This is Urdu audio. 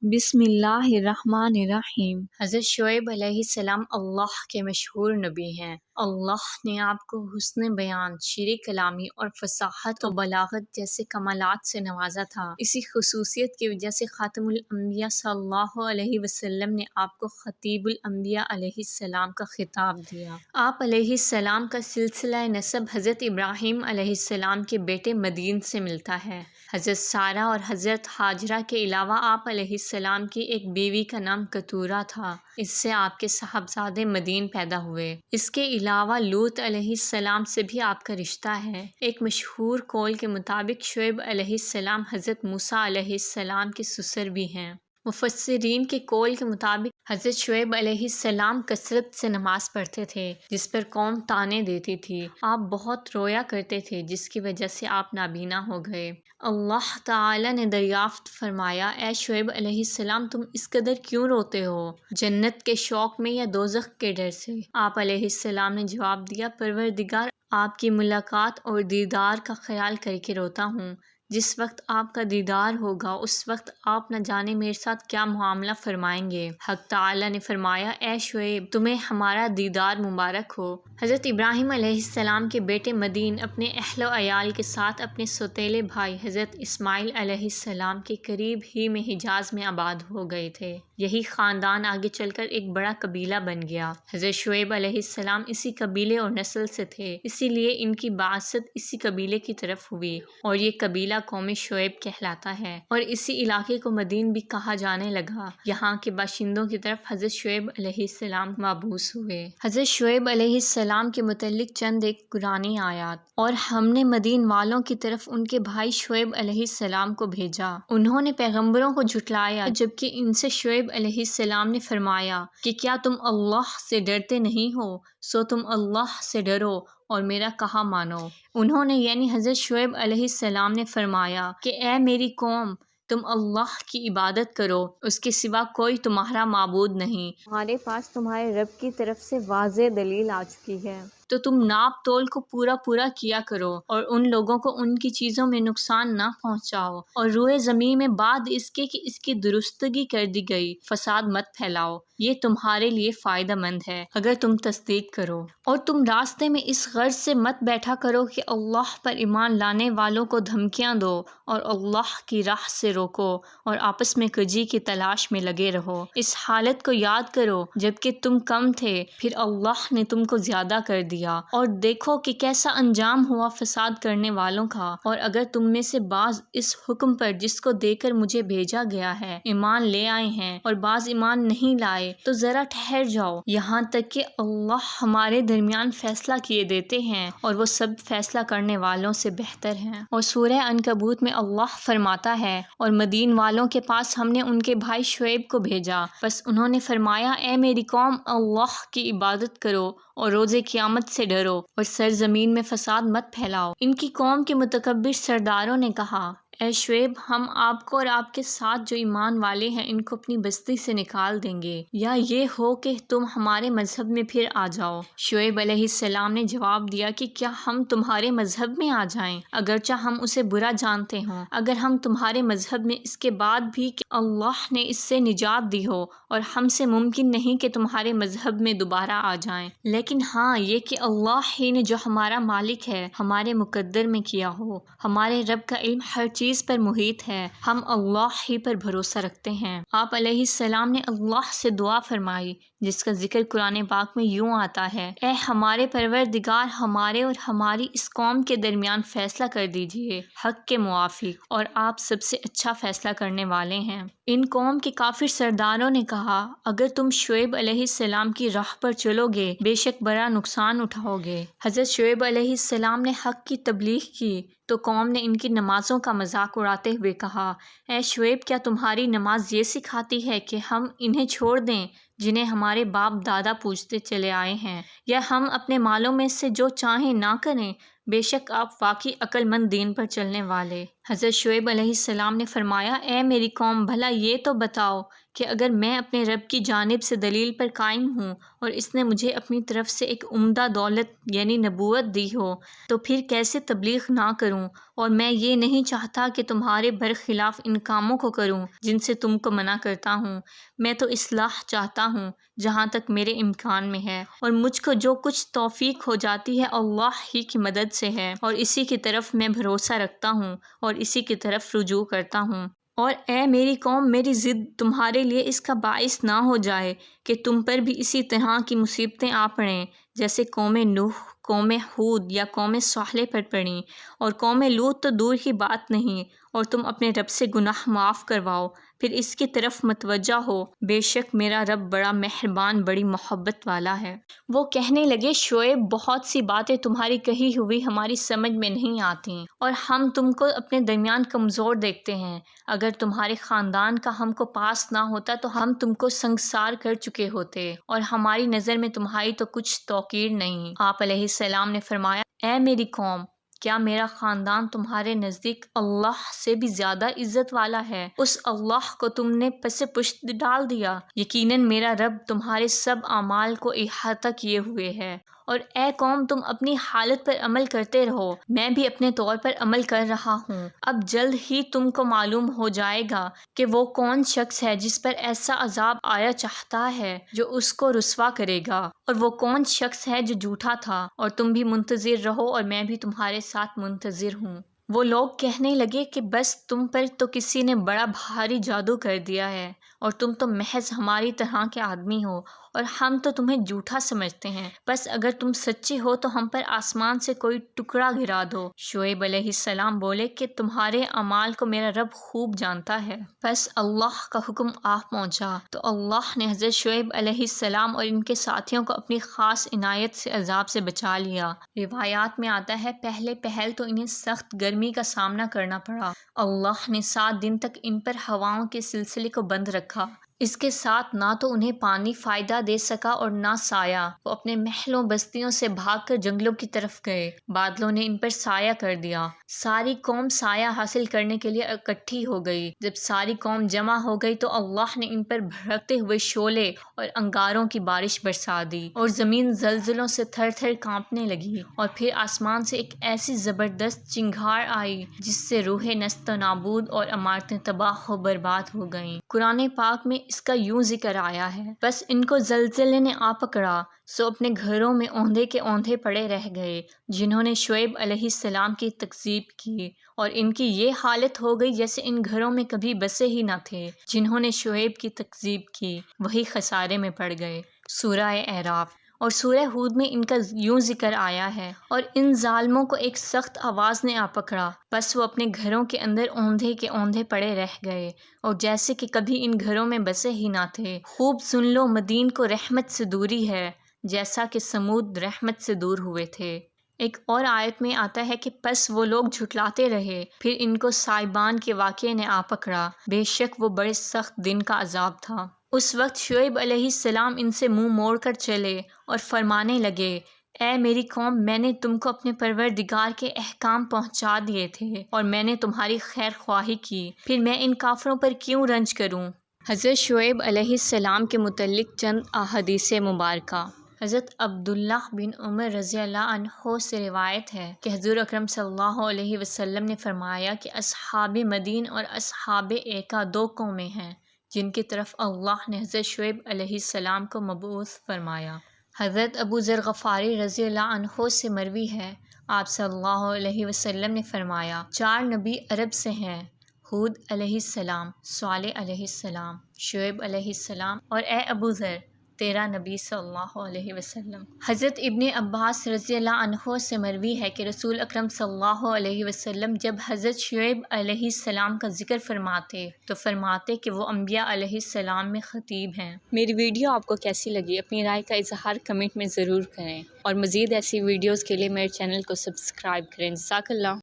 بسم اللہ الرحمن الرحیم۔ حضرت شعیب علیہ السلام اللہ کے مشہور نبی ہیں۔ اللہ نے آپ کو حسن بیان، شیریں کلامی اور فصاحت و بلاغت جیسے کمالات سے نوازا تھا۔ اسی خصوصیت کی وجہ سے خاتم الانبیاء صلی اللہ علیہ وسلم نے آپ کو خطیب الانبیاء علیہ السلام کا خطاب دیا۔ آپ علیہ السلام کا سلسلہ نسب حضرت ابراہیم علیہ السلام کے بیٹے مدین سے ملتا ہے۔ حضرت سارہ اور حضرت ہاجرہ کے علاوہ آپ علیہ السلام کی ایک بیوی کا نام کتورہ تھا۔ اس سے آپ کے صاحبزادے مدین پیدا ہوئے۔ اس کے علاوہ لوط علیہ السلام سے بھی آپ کا رشتہ ہے۔ ایک مشہور قول کے مطابق شعیب علیہ السلام حضرت موسیٰ علیہ السلام کے سسر بھی ہیں۔ مفسرین کے قول کے مطابق حضرت شعیب علیہ السلام کثرت سے نماز پڑھتے تھے، جس پر قوم طعنے دیتی تھی۔ آپ بہت رویا کرتے تھے، جس کی وجہ سے آپ نابینا ہو گئے۔ اللہ تعالی نے دریافت فرمایا، اے شعیب علیہ السلام، تم اس قدر کیوں روتے ہو؟ جنت کے شوق میں یا دوزخ کے ڈر سے؟ آپ علیہ السلام نے جواب دیا، پروردگار، آپ کی ملاقات اور دیدار کا خیال کر کے روتا ہوں۔ جس وقت آپ کا دیدار ہوگا اس وقت آپ نہ جانے میرے ساتھ کیا معاملہ فرمائیں گے۔ حق تعالی نے فرمایا، اے شعیب، تمہیں ہمارا دیدار مبارک ہو۔ حضرت ابراہیم علیہ السلام کے بیٹے مدین اپنے اہل و عیال کے ساتھ اپنے سوتیلے بھائی حضرت اسماعیل علیہ السلام کے قریب ہی میں حجاز میں آباد ہو گئے تھے۔ یہی خاندان آگے چل کر ایک بڑا قبیلہ بن گیا۔ حضرت شعیب علیہ السلام اسی قبیلے اور نسل سے تھے، اسی لیے ان کی بعثت اسی قبیلے کی طرف ہوئی اور یہ قبیلہ قوم شعیب کہلاتا ہے، اور اسی علاقے کو مدین بھی کہا جانے لگا۔ یہاں کے باشندوں کی طرف حضرت شعیب علیہ السلام مبعوث ہوئے۔ حضرت شعیب علیہ السلام کے متعلق چند ایک قرآنی آیات۔ اور ہم نے مدین والوں کی طرف ان کے بھائی شعیب علیہ السلام کو بھیجا۔ انہوں نے پیغمبروں کو جھٹلایا، جبکہ ان سے شعیب علیہ السلام نے فرمایا کہ کیا تم اللہ سے ڈرتے نہیں ہو؟ سو تم اللہ سے ڈرو اور میرا کہا مانو۔ انہوں نے یعنی حضرت شعیب علیہ السلام نے فرمایا کہ اے میری قوم، تم اللہ کی عبادت کرو، اس کے سوا کوئی تمہارا معبود نہیں۔ ہمارے پاس تمہارے رب کی طرف سے واضح دلیل آ چکی ہے، تو تم ناپ تول کو پورا کیا کرو اور ان لوگوں کو ان کی چیزوں میں نقصان نہ پہنچاؤ، اور روئے زمین میں بعد اس کے کہ اس کی درستگی کر دی گئی فساد مت پھیلاؤ۔ یہ تمہارے لیے فائدہ مند ہے اگر تم تصدیق کرو۔ اور تم راستے میں اس غرض سے مت بیٹھا کرو کہ اللہ پر ایمان لانے والوں کو دھمکیاں دو، اور اللہ کی راہ سے روکو، اور آپس میں کجی کی تلاش میں لگے رہو۔ اس حالت کو یاد کرو جبکہ تم کم تھے، پھر اللہ نے تم کو زیادہ کر دیا، اور دیکھو کہ کیسا انجام ہوا فساد کرنے والوں کا۔ اور اگر تم میں سے بعض اس حکم پر جس کو دے کر مجھے بھیجا گیا ہے ایمان لے آئے ہیں اور بعض ایمان نہیں لائے، تو ذرا ٹھہر جاؤ یہاں تک کہ اللہ ہمارے درمیان فیصلہ کیے دیتے ہیں، اور وہ سب فیصلہ کرنے والوں سے بہتر ہیں۔ اور سورہ عنکبوت میں اللہ فرماتا ہے، اور مدین والوں کے پاس ہم نے ان کے بھائی شعیب کو بھیجا، بس انہوں نے فرمایا، اے میری قوم، اللہ کی عبادت کرو اور روز قیامت سے ڈرو، اور سرزمین میں فساد مت پھیلاؤ۔ ان کی قوم کے متکبر سرداروں نے کہا، اے شعیب، ہم آپ کو اور آپ کے ساتھ جو ایمان والے ہیں ان کو اپنی بستی سے نکال دیں گے، یا یہ ہو کہ تم ہمارے مذہب میں پھر آ جاؤ۔ شعیب علیہ السلام نے جواب دیا کہ کیا ہم تمہارے مذہب میں آ جائیں، اگرچہ ہم اسے برا جانتے ہوں، اگر ہم تمہارے مذہب میں اس کے بعد بھی کہ اللہ نے اس سے نجات دی ہو، اور ہم سے ممکن نہیں کہ تمہارے مذہب میں دوبارہ آ جائیں، لیکن ہاں یہ کہ اللہ ہی نے جو ہمارا مالک ہے ہمارے مقدر میں کیا ہو۔ ہمارے رب کا علم ہر چیز پر محیط ہے، ہم اللہ ہی پر بھروسہ رکھتے ہیں۔ آپ علیہ السلام نے اللہ سے دعا فرمائی، جس کا ذکر قرآن پاک میں یوں آتا ہے، اے ہمارے پروردگار، ہمارے اور ہماری اس قوم کے درمیان فیصلہ کر دیجئے حق کے موافق، اور آپ سب سے اچھا فیصلہ کرنے والے ہیں۔ ان قوم کے کافر سرداروں نے کہا، اگر تم شعیب علیہ السلام کی راہ پر چلو گے بے شک بڑا نقصان اٹھاؤ گے۔ حضرت شعیب علیہ السلام نے حق کی تبلیغ کی تو قوم نے ان کی نمازوں کا مذاق اڑاتے ہوئے کہا، اے شعیب، کیا تمہاری نماز یہ سکھاتی ہے کہ ہم انہیں چھوڑ دیں جنہیں ہمارے باپ دادا پوجتے چلے آئے ہیں، یا ہم اپنے مالوں میں سے جو چاہیں نہ کریں؟ بے شک آپ واقعی عقل مند دین پر چلنے والے۔ حضرت شعیب علیہ السلام نے فرمایا، اے میری قوم، بھلا یہ تو بتاؤ کہ اگر میں اپنے رب کی جانب سے دلیل پر قائم ہوں اور اس نے مجھے اپنی طرف سے ایک عمدہ دولت یعنی نبوت دی ہو، تو پھر کیسے تبلیغ نہ کروں اور میں یہ نہیں چاہتا کہ تمہارے برخلاف ان کاموں کو کروں جن سے تم کو منع کرتا ہوں۔ میں تو اصلاح چاہتا ہوں جہاں تک میرے امکان میں ہے، اور مجھ کو جو کچھ توفیق ہو جاتی ہے اللہ ہی کی مدد سے ہے، اور اسی کی طرف میں بھروسہ رکھتا ہوں اور اسی کی طرف رجوع کرتا ہوں۔ اور اے میری قوم، میری ضد تمہارے لیے اس کا باعث نہ ہو جائے کہ تم پر بھی اسی طرح کی مصیبتیں آ پڑیں جیسے قوم نوح، قوم ہود یا قوم صالح پر پڑیں، اور قوم لوط تو دور کی بات نہیں، اور تم اپنے رب سے گناہ معاف کرواؤ، پھر اس کی طرف متوجہ ہو، بے شک میرا رب بڑا مہربان، بڑی محبت والا ہے۔ وہ کہنے لگے شعیب، بہت سی باتیں تمہاری کہی ہوئی ہماری سمجھ میں نہیں آتی، اور ہم تم کو اپنے درمیان کمزور دیکھتے ہیں۔ اگر تمہارے خاندان کا ہم کو پاس نہ ہوتا تو ہم تم کو سنگسار کر چکے ہوتے، اور ہماری نظر میں تمہاری تو کچھ توقیر نہیں۔ آپ علیہ السلام نے فرمایا، اے میری قوم، کیا میرا خاندان تمہارے نزدیک اللہ سے بھی زیادہ عزت والا ہے؟ اس اللہ کو تم نے پس پشت ڈال دیا۔ یقیناً میرا رب تمہارے سب اعمال کو احاطہ کیے ہوئے ہے۔ اور اے قوم، تم اپنی حالت پر عمل کرتے رہو، میں بھی اپنے طور پر عمل کر رہا ہوں۔ اب جلد ہی تم کو معلوم ہو جائے گا کہ وہ کون شخص ہے جس پر ایسا عذاب آیا چاہتا ہے جو اس کو رسوا کرے گا، اور وہ کون شخص ہے جو جھوٹا تھا، اور تم بھی منتظر رہو اور میں بھی تمہارے ساتھ منتظر ہوں۔ وہ لوگ کہنے لگے کہ بس تم پر تو کسی نے بڑا بھاری جادو کر دیا ہے، اور تم تو محض ہماری طرح کے آدمی ہو، اور ہم تو تمہیں جھوٹا سمجھتے ہیں۔ بس اگر تم سچے ہو تو ہم پر آسمان سے کوئی ٹکڑا گرا دو۔ شعیب علیہ السلام بولے کہ تمہارے اعمال کو میرا رب خوب جانتا ہے۔ بس اللہ کا حکم آ پہنچا تو اللہ نے حضرت شعیب علیہ السلام اور ان کے ساتھیوں کو اپنی خاص عنایت سے عذاب سے بچا لیا۔ روایات میں آتا ہے پہلے پہل تو انہیں سخت گرمی کا سامنا کرنا پڑا۔ اللہ نے 7 دن تک ان پر ہواؤں کے سلسلے کو بند رکھا۔ اس کے ساتھ نہ تو انہیں پانی فائدہ دے سکا اور نہ سایہ۔ وہ اپنے محلوں بستیوں سے بھاگ کر جنگلوں کی طرف گئے۔ بادلوں نے ان پر سایہ کر دیا۔ ساری قوم سایہ حاصل کرنے کے لیے اکٹھی ہو گئی۔ جب ساری قوم جمع ہو گئی تو اللہ نے ان پر بھڑکتے ہوئے شعلے اور انگاروں کی بارش برسا دی، اور زمین زلزلوں سے تھر تھر کانپنے لگی، اور پھر آسمان سے ایک ایسی زبردست چنگھاڑ آئی جس سے روح نیست و نابود اور عمارتیں تباہ و برباد ہو گئیں۔ قرآن پاک میں اس کا یوں ذکر آیا ہے، بس ان کو زلزلے نے آ پکڑا سو اپنے گھروں میں اوندھے کے اوندھے پڑے رہ گئے جنہوں نے شعیب علیہ السلام کی تکذیب کی، اور ان کی یہ حالت ہو گئی جیسے ان گھروں میں کبھی بسے ہی نہ تھے۔ جنہوں نے شعیب کی تکذیب کی وہی خسارے میں پڑ گئے۔ سورہ اعراف اور سورہ ہود میں ان کا یوں ذکر آیا ہے، اور ان ظالموں کو ایک سخت آواز نے آ پکڑا، بس وہ اپنے گھروں کے اندر اوندھے کے اوندھے پڑے رہ گئے، اور جیسے کہ کبھی ان گھروں میں بسے ہی نہ تھے۔ خوب سن لو، مدین کو رحمت سے دوری ہے، جیسا کہ سمود رحمت سے دور ہوئے تھے۔ ایک اور آیت میں آتا ہے کہ پس وہ لوگ جھٹلاتے رہے، پھر ان کو سائبان کے واقعے نے آ پکڑا، بے شک وہ بڑے سخت دن کا عذاب تھا۔ اس وقت شعیب علیہ السلام ان سے منہ موڑ کر چلے اور فرمانے لگے، اے میری قوم، میں نے تم کو اپنے پروردگار کے احکام پہنچا دیے تھے، اور میں نے تمہاری خیر خواہی کی، پھر میں ان کافروں پر کیوں رنج کروں؟ حضرت شعیب علیہ السلام کے متعلق چند احادیث مبارکہ۔ حضرت عبداللہ بن عمر رضی اللہ عنہ سے روایت ہے کہ حضور اکرم صلی اللہ علیہ وسلم نے فرمایا کہ اصحاب مدین اور اصحاب ایکا 2 قومیں ہیں جن کی طرف اللہ نے حضرت شعیب علیہ السلام کو مبعوث فرمایا۔ حضرت ابو ذر غفاری رضی اللہ عنہ سے مروی ہے، آپ صلی اللہ علیہ وسلم نے فرمایا، 4 نبی عرب سے ہیں، ہود علیہ السلام، صالح علیہ السلام، شعیب علیہ السلام، اور اے ابو ذر، تیرا نبی صلی اللہ علیہ وسلم۔ حضرت ابن عباس رضی اللہ عنہ سے مروی ہے کہ رسول اکرم صلی اللہ علیہ وسلم جب حضرت شعیب علیہ السلام کا ذکر فرماتے تو فرماتے کہ وہ انبیاء علیہ السلام میں خطیب ہیں۔ میری ویڈیو آپ کو کیسی لگی؟ اپنی رائے کا اظہار کمنٹ میں ضرور کریں، اور مزید ایسی ویڈیوز کے لیے میرے چینل کو سبسکرائب کریں۔ جزاک اللہ۔